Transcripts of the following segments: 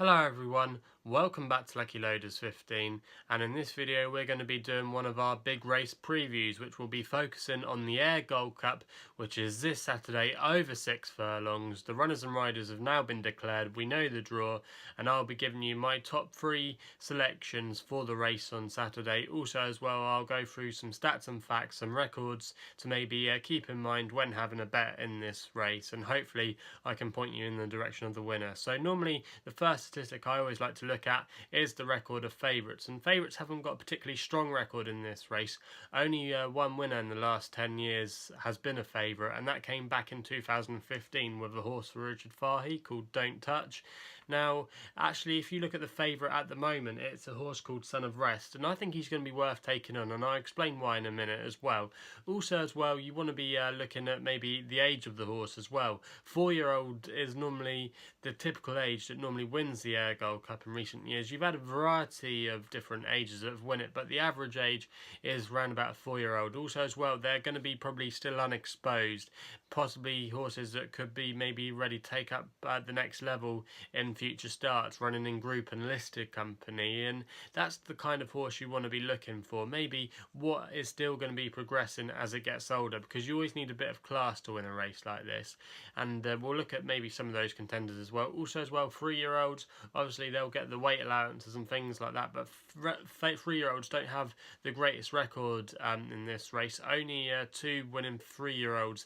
Hello everyone, welcome back to Lucky Loaders 15, and in this video we're going to be doing one of our big race previews, which will be focusing on the Ayr Gold Cup, which is this Saturday over 6 furlongs. The runners and riders have now been declared, we know the draw, and I'll be giving you my top 3 selections for the race on Saturday. Also as well, I'll go through some stats and facts, some records to maybe keep in mind when having a bet in this race, and hopefully I can point you in the direction of the winner. So normally the first statistic I always like to look at is the record of favourites, and favourites haven't got a particularly strong record in this race. Only one winner in the last 10 years has been a favourite, and that came back in 2015 with a horse for Richard Fahey called Don't Touch. Now, actually, if you look at the favourite at the moment, it's a horse called Son of Rest, and I think he's going to be worth taking on, and I'll explain why in a minute as well. Also as well, you want to be looking at maybe the age of the horse as well. 4-year-old is normally the typical age that normally wins the Ayr Gold Cup in recent years. You've had a variety of different ages that have won it, but the average age is around about a 4-year-old. Also as well, they're going to be probably still unexposed, possibly horses that could be maybe ready to take up the next level in future starts, running in group and listed company, and that's the kind of horse you want to be looking for. Maybe what is still going to be progressing as it gets older, because you always need a bit of class to win a race like this, and we'll look at maybe some of those contenders as well. Also as well, 3-year-olds, obviously they'll get the weight allowances and things like that, but 3-year-olds don't have the greatest record in this race. Only 2 winning 3-year-olds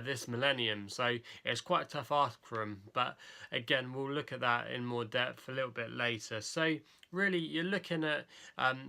this millennium, so it's quite a tough ask for them, but again, we'll look at that in more depth a little bit later. So really, you're looking at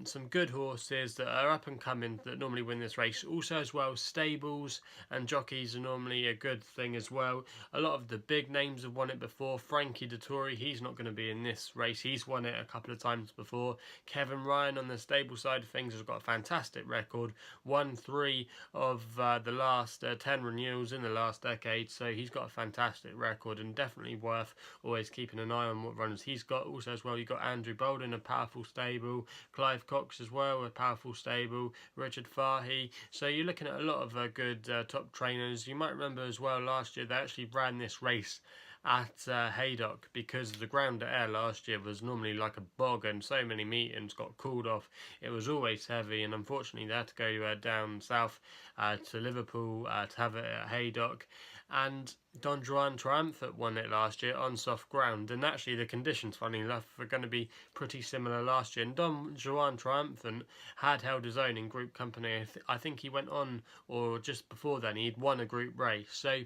some good horses that are up and coming that normally win this race. Also as well, stables and jockeys are normally a good thing as well. A lot of the big names have won it before. Frankie Dettori, he's not going to be in this race. He's won it a couple of times before. Kevin Ryan on the stable side of things has got a fantastic record. Won 3 of the last 10 renewals in the last decade, so he's got a fantastic record and definitely worth always keeping an eye on what runners he's got. Also as well, you've got Andrew Bolden, a powerful stable, Clive Cox as well, a powerful stable, Richard Fahey. So you're looking at a lot of good top trainers. You might remember as well, last year they actually ran this race at Haydock, because the ground at Ayr last year was normally like a bog and so many meetings got called off. It was always heavy, and unfortunately they had to go down south to Liverpool to have it at Haydock. And Don Juan Triumphant won it last year on soft ground, and actually the conditions, funny enough, are going to be pretty similar last year. And Don Juan Triumphant had held his own in group company. I think he went on, or just before then, he'd won a group race. So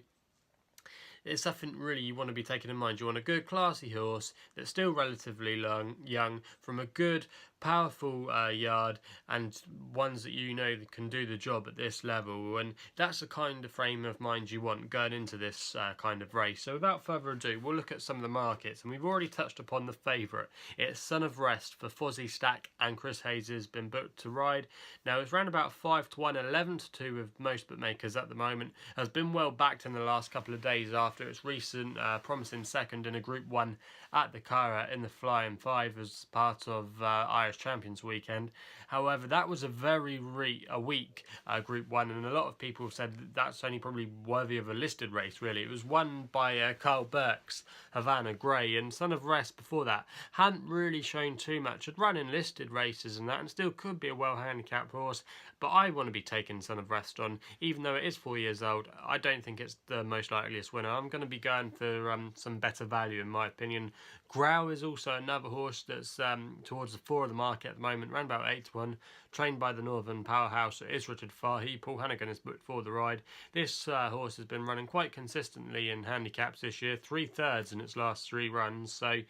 it's something really you want to be taking in mind. You want a good, classy horse that's still relatively young, from a good, powerful yard, and ones that you know can do the job at this level, and that's the kind of frame of mind you want going into this kind of race. So without further ado, we'll look at some of the markets, and we've already touched upon the favourite. It's Son of Rest for Fozzie Stack, and Chris Hayes has been booked to ride. Now it's around about 5-1, 11-2 with most bookmakers at the moment. Has been well backed in the last couple of days after its recent promising second in a Group 1 at the Cara in the Flying 5 as part of Irish Champions weekend. However, that was a very weak Group 1, and a lot of people have said that's only probably worthy of a listed race, really. It was won by Carl Burke's Havana Grey, and Son of Rest before that hadn't really shown too much. Had run in listed races and that, and still could be a well-handicapped horse, but I want to be taking Son of Rest on, even though it is 4 years old. I don't think it's the most likeliest winner. I'm going to be going for some better value in my opinion. Grau is also another horse that's towards the 4 of the market at the moment, around about 8-1, trained by the Northern powerhouse is Richard Fahey. Paul Hannigan is booked for the ride. This horse has been running quite consistently in handicaps this year, 3/3 in its last 3 runs, so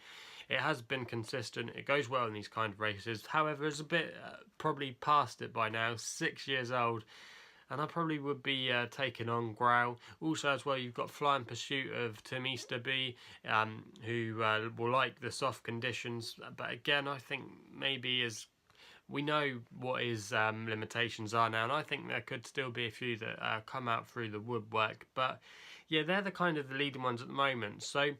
it has been consistent. It goes well in these kind of races. However, it's a bit probably past it by now, 6 years old, and I probably would be taking on Grau. Also as well, you've got Flying Pursuit of Tim Easterby, who will like the soft conditions, but again, I think maybe as we know what his limitations are now, and I think there could still be a few that come out through the woodwork. But yeah, they're the kind of the leading ones at the moment. So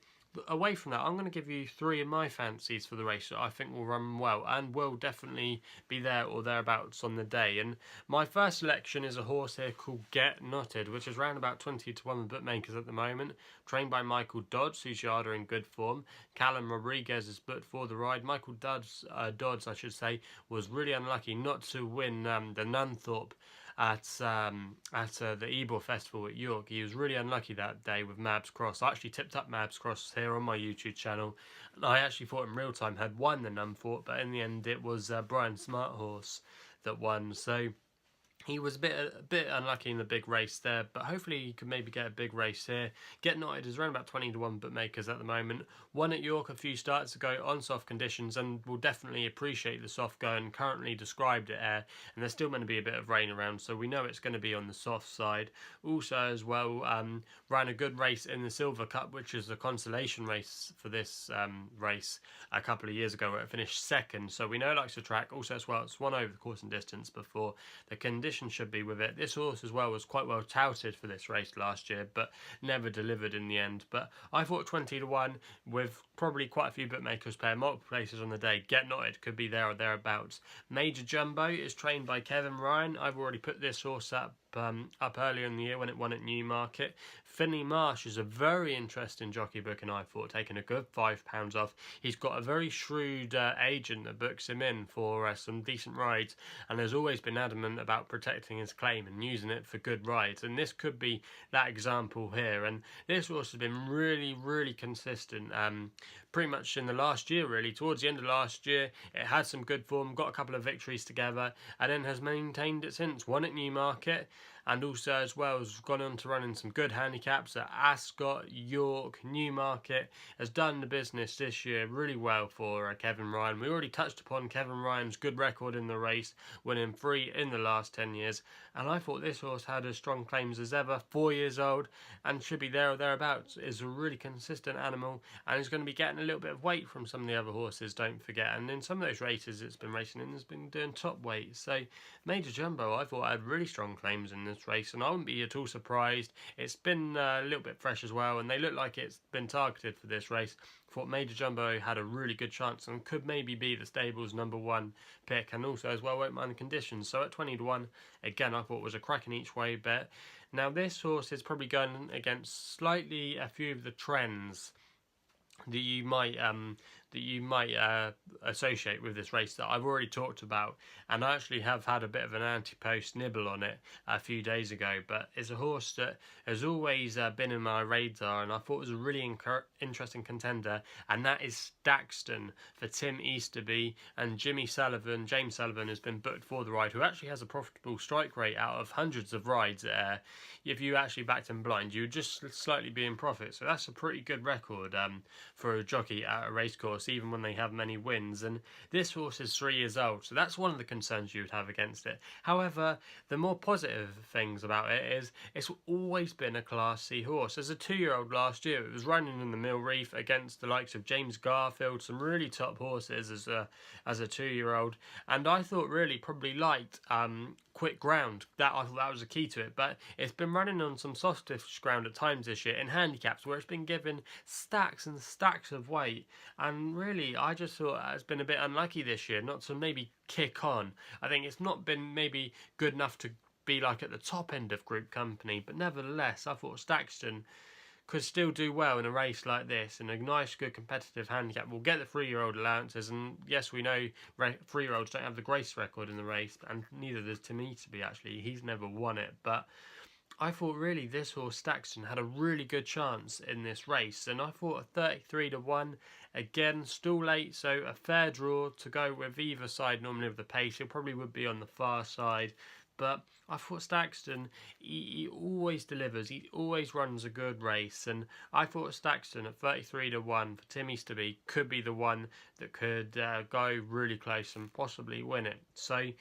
away from that, I'm going to give you 3 of my fancies for the race that I think will run well and will definitely be there or thereabouts on the day. And my first selection is a horse here called Get Knotted, which is round about 20 to 1 bookmakers at the moment, trained by Michael Dodds, who's Yada in good form. Callum Rodriguez is booked for the ride. Michael Dodds, I should say, was really unlucky not to win the Nunthorpe at the Ebor Festival at York. He was really unlucky that day with Mabs Cross. I actually tipped up Mabs Cross here on my YouTube channel, and I actually thought in real time had won the Nunthorpe, but in the end it was Brian Smarthorse that won. So he was a bit unlucky in the big race there, but hopefully he could maybe get a big race here. Get Knotted is around about 20 to 1 bookmakers at the moment. Won at York a few starts ago on soft conditions and will definitely appreciate the soft going currently described at air, and there's still going to be a bit of rain around, so we know it's going to be on the soft side. Also as well, ran a good race in the Silver Cup, which is a consolation race for this race a couple of years ago where it finished second, so we know it likes the track. Also as well, it's won over the course and distance before. The conditions should be with it. This horse as well was quite well touted for this race last year, but never delivered in the end. But I thought 20 to 1 with probably quite a few bookmakers playing multiple places on the day. Get Knotted could be there or thereabouts. Major Jumbo is trained by Kevin Ryan. I've already put this horse up earlier in the year when it won at Newmarket. Finley Marsh is a very interesting jockey booking, I thought, taking a good £5 off. He's got a very shrewd agent that books him in for some decent rides, and has always been adamant about protecting his claim and using it for good rides, and this could be that example here. And this horse has been really consistent pretty much in the last year, really. Towards the end of last year it had some good form, got a couple of victories together, and then has maintained it since. Won at Newmarket, and also as well has gone on to run in some good handicaps at Ascot, York, Newmarket. Has done the business this year really well for Kevin Ryan. We already touched upon Kevin Ryan's good record in the race, winning 3 in the last 10 years, and I thought this horse had as strong claims as ever. 4 years old and should be there or thereabouts. Is a really consistent animal, and is going to be getting a little bit of weight from some of the other horses, don't forget, and in some of those races it's been racing in has been doing top weight. So Major Jumbo I thought had really strong claims in this race, and I wouldn't be at all surprised. It's been a little bit fresh as well, and they look like it's been targeted for this race. Thought Major Jumbo had a really good chance and could maybe be the stable's #1 pick, and also as well won't mind the conditions. So at 20 to 1, again I thought was a cracking each way bet. Now this horse is probably going against slightly a few of the trends that you might associate with this race that I've already talked about, and I actually have had a bit of an anti-post nibble on it a few days ago. But it's a horse that has always been in my radar, and I thought it was a really interesting contender, and that is Staxton for Tim Easterby and James Sullivan has been booked for the ride, who actually has a profitable strike rate out of hundreds of rides at Ayr. If you actually backed him blind, you would just slightly be in profit, so that's a pretty good record for a jockey at a racecourse, even when they have many wins. And this horse is 3 years old, so that's one of the concerns you would have against it. However, the more positive things about it is it's always been a Class C horse. As a 2-year-old last year, it was running in the Mill Reef against the likes of James Garfield, some really top horses as a 2-year-old, and I thought really probably liked quick ground. I thought that was a key to it, but it's been running on some softish ground at times this year in handicaps where it's been given stacks and stacks of weight, and really I just thought it's been a bit unlucky this year not to maybe kick on. I think it's not been maybe good enough to be like at the top end of Group Company, but nevertheless I thought Staxton could still do well in a race like this, in a nice, good, competitive handicap. We'll get the 3-year-old allowances, and yes, we know 3-year-olds don't have the grace record in the race, and neither does Tim Easterby, actually. He's never won it, but I thought really this horse, Staxton, had a really good chance in this race, and I thought a 33 to 1, again, still late, so a fair draw to go with either side normally of the pace. It probably would be on the far side, but I thought Staxton, he always delivers, he always runs a good race, and I thought Staxton at 33 to 1 for Tim Easterby could be the one that could go really close and possibly win it. So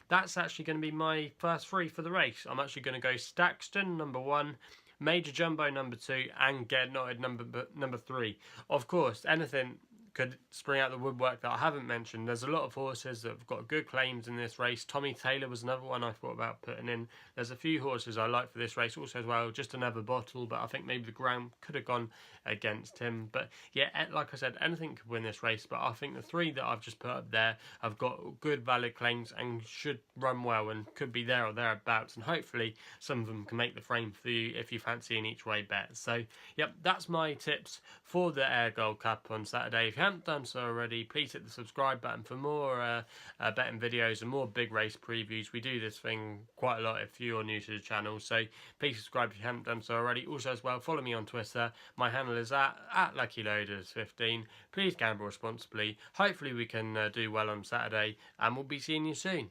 that's actually going to be my first 3 for the race. I'm actually going to go Staxton #1, Major Jumbo #2, and Get Knotted number 3. Of course, anything could spring out the woodwork that I haven't mentioned. There's a lot of horses that have got good claims in this race. Tommy Taylor was another one I thought about putting in. There's a few horses I like for this race also as well. Just Another Bottle, but I think maybe the ground could have gone against him. But yeah, like I said, anything could win this race, but I think the three that I've just put up there have got good valid claims and should run well and could be there or thereabouts, and hopefully some of them can make the frame for you if you fancy an each way bet. So yep, that's my tips for the Ayr Gold Cup on Saturday. If you haven't done so already, please hit the subscribe button for more betting videos and more big race previews. We do this thing quite a lot if you're new to the channel, so please subscribe if you haven't done so already. Also as well, follow me on Twitter. My handle is at LuckyLoaders15. Please gamble responsibly. Hopefully we can do well on Saturday, and we'll be seeing you soon.